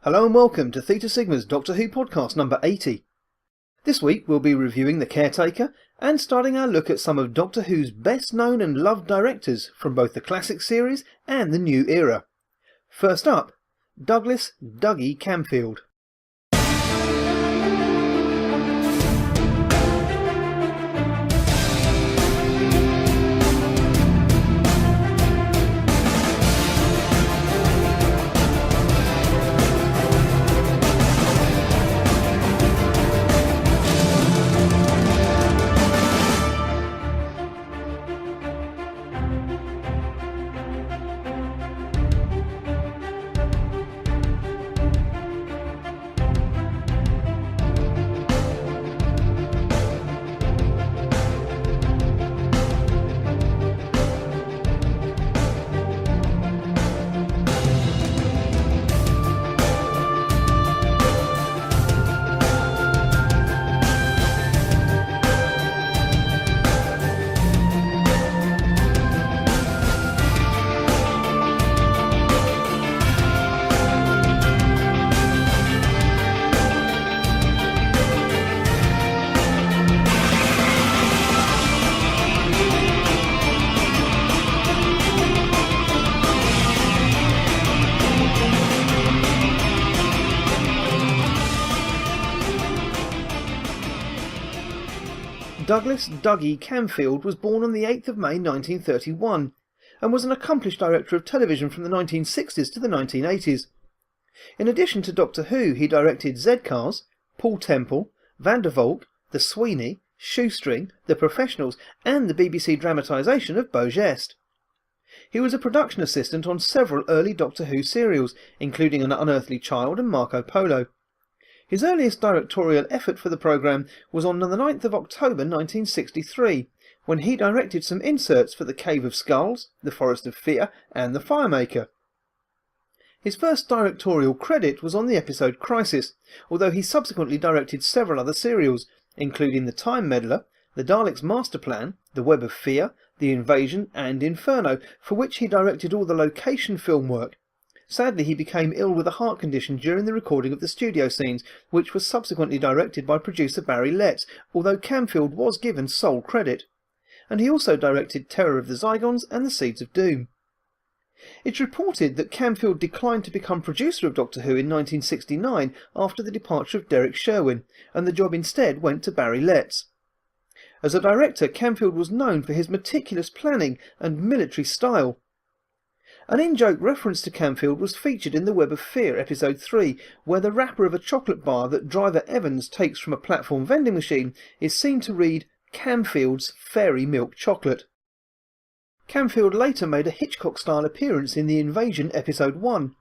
Hello and welcome to Theta Sigma's Doctor Who podcast number 80. This week we'll be reviewing The Caretaker and starting our look at some of Doctor Who's best known and loved directors from both the classic series and the new era. First up, Dougie Camfield. Dougie Camfield was born on the 8th of May 1931 and was an accomplished director of television from the 1960s to the 1980s. In addition to Doctor Who, he directed Z-Cars, Paul Temple, Van der Valk, The Sweeney, Shoestring, The Professionals and the BBC dramatisation of Beau Geste. He was a production assistant on several early Doctor Who serials, including An Unearthly Child and Marco Polo. His earliest directorial effort for the programme was on the 9th of October 1963, when he directed some inserts for The Cave of Skulls, The Forest of Fear and The Firemaker. His first directorial credit was on the episode Crisis, although he subsequently directed several other serials, including The Time Meddler, The Daleks' Master Plan, The Web of Fear, The Invasion and Inferno, for which he directed all the location film work. Sadly, he became ill with a heart condition during the recording of the studio scenes, which was subsequently directed by producer Barry Letts, although Camfield was given sole credit. And he also directed Terror of the Zygons and The Seeds of Doom. It's reported that Camfield declined to become producer of Doctor Who in 1969 after the departure of Derek Sherwin, and the job instead went to Barry Letts. As a director, Camfield was known for his meticulous planning and military style. An in-joke reference to Camfield was featured in The Web of Fear, episode 3, where the wrapper of a chocolate bar that driver Evans takes from a platform vending machine is seen to read Camfield's Fairy Milk Chocolate. Camfield later made a Hitchcock-style appearance in The Invasion, episode 1,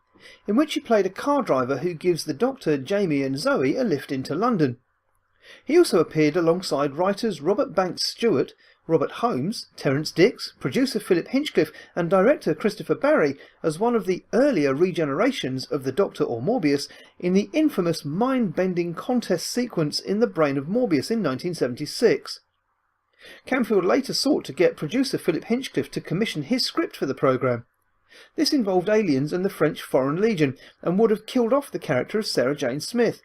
in which he played a car driver who gives the Doctor, Jamie and Zoe a lift into London. He also appeared alongside writers Robert Banks Stewart, Robert Holmes, Terence Dix, producer Philip Hinchcliffe and director Christopher Barry as one of the earlier regenerations of the Doctor or Morbius in the infamous mind-bending contest sequence in The Brain of Morbius in 1976. Camfield later sought to get producer Philip Hinchcliffe to commission his script for the programme. This involved aliens and the French Foreign Legion and would have killed off the character of Sarah Jane Smith.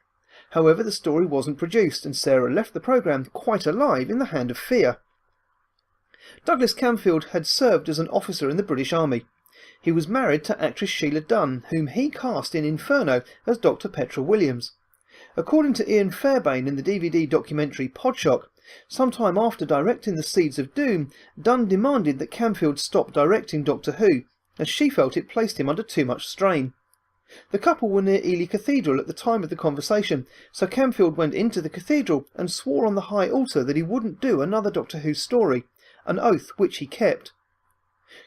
However, the story wasn't produced and Sarah left the programme quite alive in the Hand of Fear. Douglas Camfield had served as an officer in the British Army. He was married to actress Sheila Dunn, whom he cast in Inferno as Dr. Petra Williams. According to Ian Fairbairn in the DVD documentary Podshock, sometime after directing The Seeds of Doom, Dunn demanded that Camfield stop directing Doctor Who, as she felt it placed him under too much strain. The couple were near Ely Cathedral at the time of the conversation, so Camfield went into the cathedral and swore on the high altar that he wouldn't do another Doctor Who story, an oath which he kept.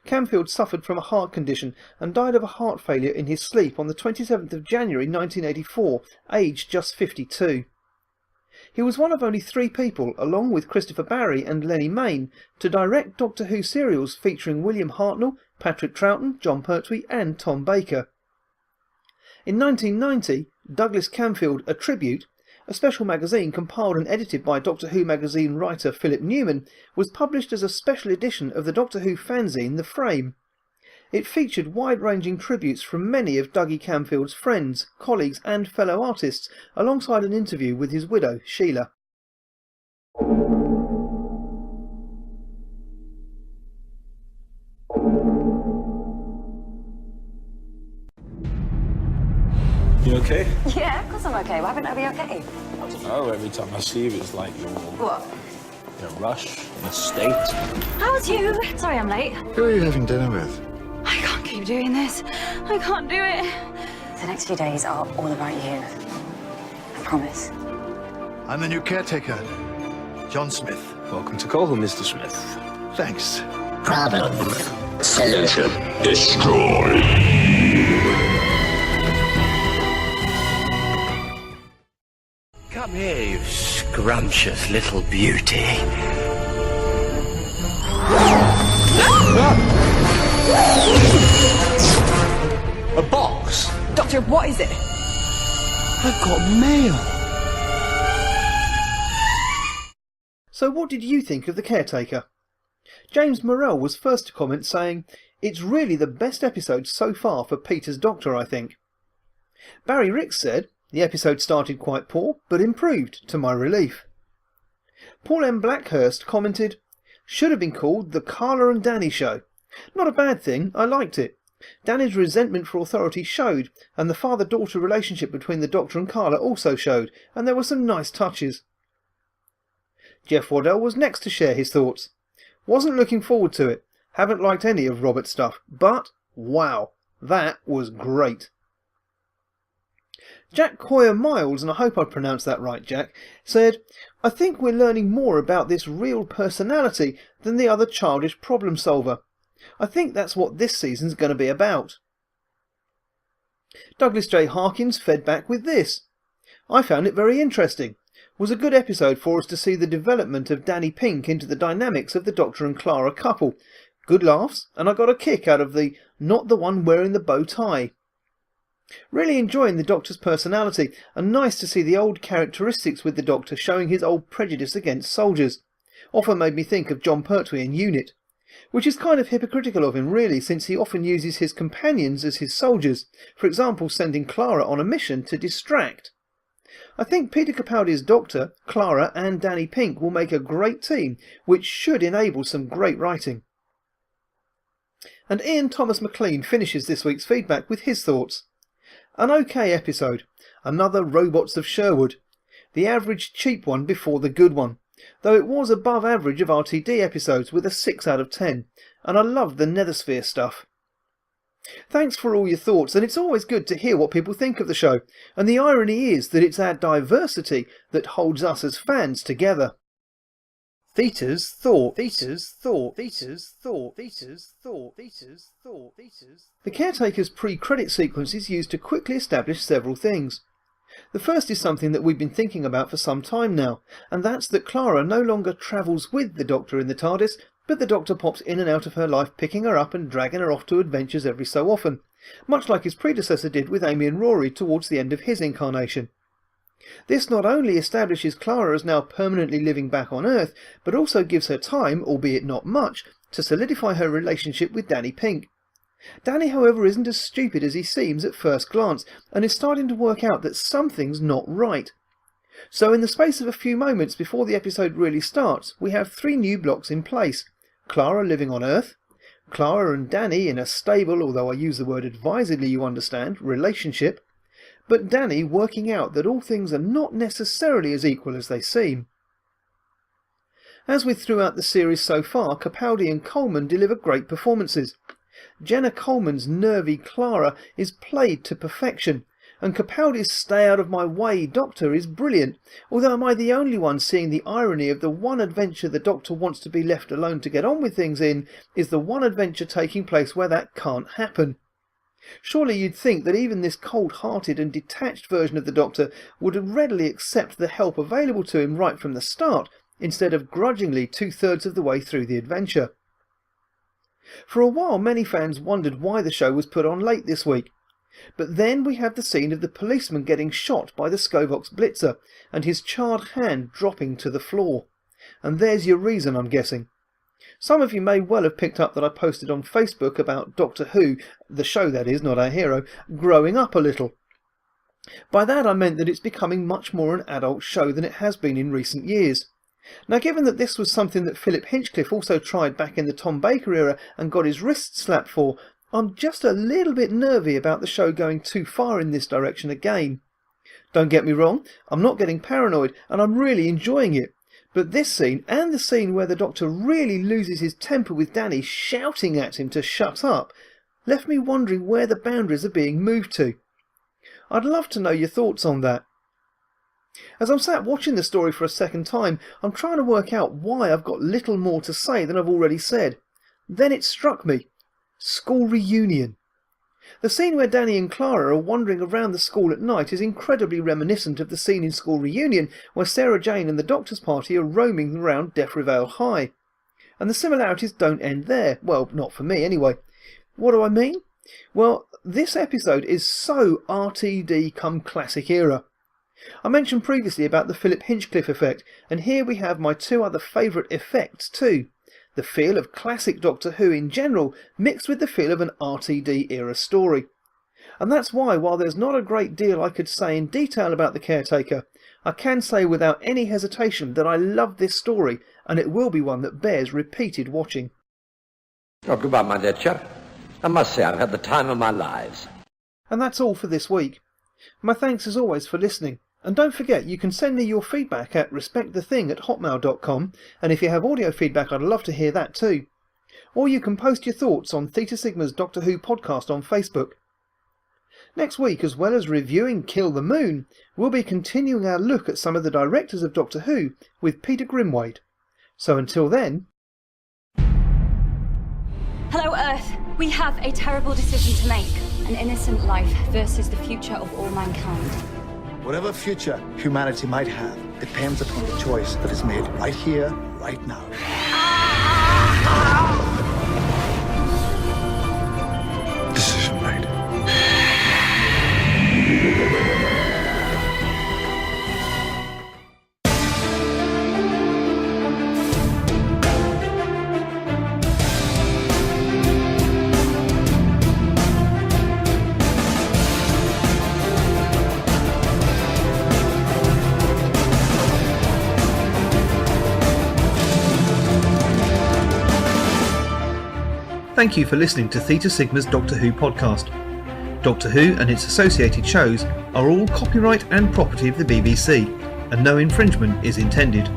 Camfield suffered from a heart condition and died of a heart failure in his sleep on the 27th of January 1984, aged just 52. He was one of only 3 people, along with Christopher Barry and Lenny Mayne, to direct Doctor Who serials featuring William Hartnell, Patrick Troughton, John Pertwee and Tom Baker. In 1990, Douglas Camfield, A Tribute, a special magazine compiled and edited by Doctor Who magazine writer Philip Newman, was published as a special edition of the Doctor Who fanzine The Frame. It featured wide-ranging tributes from many of Dougie Camfield's friends, colleagues and fellow artists, alongside an interview with his widow, Sheila. You okay? Yeah, of course I'm okay. Why wouldn't I be okay? I don't know, every time I see you it's like you're What? in a rush, in a state. How's you? Sorry I'm late. Who are you having dinner with? I can't keep doing this. I can't do it. The next few days are all about you. I promise. I'm the new caretaker, John Smith. Welcome to Colton, Mr. Smith. Thanks. Problem. Solution. Destroy. Come here, you scrumptious little beauty. A box? Doctor, what is it? I've got mail. So what did you think of The Caretaker? James Morrell was first to comment saying, "It's really the best episode so far for Peter's Doctor, I think." Barry Ricks said, "The episode started quite poor, but improved, to my relief." Paul M. Blackhurst commented, "Should have been called The Carla and Danny Show. Not a bad thing, I liked it. Danny's resentment for authority showed, and the father-daughter relationship between the Doctor and Carla also showed, and there were some nice touches." Jeff Waddell was next to share his thoughts. "Wasn't looking forward to it. Haven't liked any of Robert's stuff, but wow, that was great." Jack Coyer Miles, and I hope I pronounced that right, Jack, said, "I think we're learning more about this real personality than the other childish problem solver. I think that's what this season's going to be about." Douglas J. Harkins fed back with this. "I found it very interesting. Was a good episode for us to see the development of Danny Pink into the dynamics of the Doctor and Clara couple. Good laughs, and I got a kick out of the not the one wearing the bow tie. Really enjoying the Doctor's personality, and nice to see the old characteristics with the Doctor showing his old prejudice against soldiers. Often made me think of John Pertwee in Unit, which is kind of hypocritical of him really, since he often uses his companions as his soldiers, for example sending Clara on a mission to distract. I think Peter Capaldi's Doctor, Clara and Danny Pink will make a great team, which should enable some great writing." And Ian Thomas McLean finishes this week's feedback with his thoughts. "An okay episode. Another Robots of Sherwood. The average cheap one before the good one, though it was above average of RTD episodes with a 6 out of 10, and I loved the Nethersphere stuff. Thanks for all your thoughts, and it's always good to hear what people think of the show, and the irony is that it's our diversity that holds us as fans together." Theta's thought. The Caretaker's pre-credit sequence is used to quickly establish several things. The first is something that we've been thinking about for some time now, and that's that Clara no longer travels with the Doctor in the TARDIS, but the Doctor pops in and out of her life, picking her up and dragging her off to adventures every so often, much like his predecessor did with Amy and Rory towards the end of his incarnation. This not only establishes Clara as now permanently living back on Earth, but also gives her time, albeit not much, to solidify her relationship with Danny Pink. Danny, however, isn't as stupid as he seems at first glance, and is starting to work out that something's not right. So in the space of a few moments before the episode really starts, we have 3 new blocks in place. Clara living on Earth, Clara and Danny in a stable, although I use the word advisedly you understand, relationship, but Danny working out that all things are not necessarily as equal as they seem. As with throughout the series so far, Capaldi and Coleman deliver great performances. Jenna Coleman's nervy Clara is played to perfection, and Capaldi's stay-out-of-my-way Doctor is brilliant, although am I the only one seeing the irony of the one adventure the Doctor wants to be left alone to get on with things in is the one adventure taking place where that can't happen. Surely you'd think that even this cold-hearted and detached version of the Doctor would readily accept the help available to him right from the start, instead of grudgingly 2/3 of the way through the adventure. For a while many fans wondered why the show was put on late this week, but then we have the scene of the policeman getting shot by the Scovox Blitzer, and his charred hand dropping to the floor. And there's your reason, I'm guessing. Some of you may well have picked up that I posted on Facebook about Doctor Who, the show that is, not our hero, growing up a little. By that I meant that it's becoming much more an adult show than it has been in recent years. Now, given that this was something that Philip Hinchcliffe also tried back in the Tom Baker era and got his wrist slapped for, I'm just a little bit nervy about the show going too far in this direction again. Don't get me wrong, I'm not getting paranoid and I'm really enjoying it. But this scene, and the scene where the Doctor really loses his temper with Danny shouting at him to shut up, left me wondering where the boundaries are being moved to. I'd love to know your thoughts on that. As I'm sat watching the story for a second time, I'm trying to work out why I've got little more to say than I've already said. Then it struck me. School reunion. The scene where Danny and Clara are wandering around the school at night is incredibly reminiscent of the scene in School Reunion where Sarah Jane and the Doctor's party are roaming around Deathrievale High. And the similarities don't end there. Well, not for me anyway. What do I mean? Well, this episode is so RTD come classic era. I mentioned previously about the Philip Hinchcliffe effect, and here we have my two other favourite effects too. The feel of classic Doctor Who in general, mixed with the feel of an RTD era story. And that's why, while there's not a great deal I could say in detail about the Caretaker, I can say without any hesitation that I love this story, and it will be one that bears repeated watching. Oh, goodbye, my dear chap. I must say I've had the time of my lives. And that's all for this week. My thanks as always for listening. And don't forget, you can send me your feedback at respectthething@hotmail.com, and if you have audio feedback, I'd love to hear that too. Or you can post your thoughts on Theta Sigma's Doctor Who podcast on Facebook. Next week, as well as reviewing Kill the Moon, we'll be continuing our look at some of the directors of Doctor Who with Peter Grimwade. So until then... Hello, Earth. We have a terrible decision to make. An innocent life versus the future of all mankind. Whatever future humanity might have depends upon the choice that is made right here, right now. Decision made. Thank you for listening to Theta Sigma's Doctor Who podcast. Doctor Who and its associated shows are all copyright and property of the BBC, and no infringement is intended.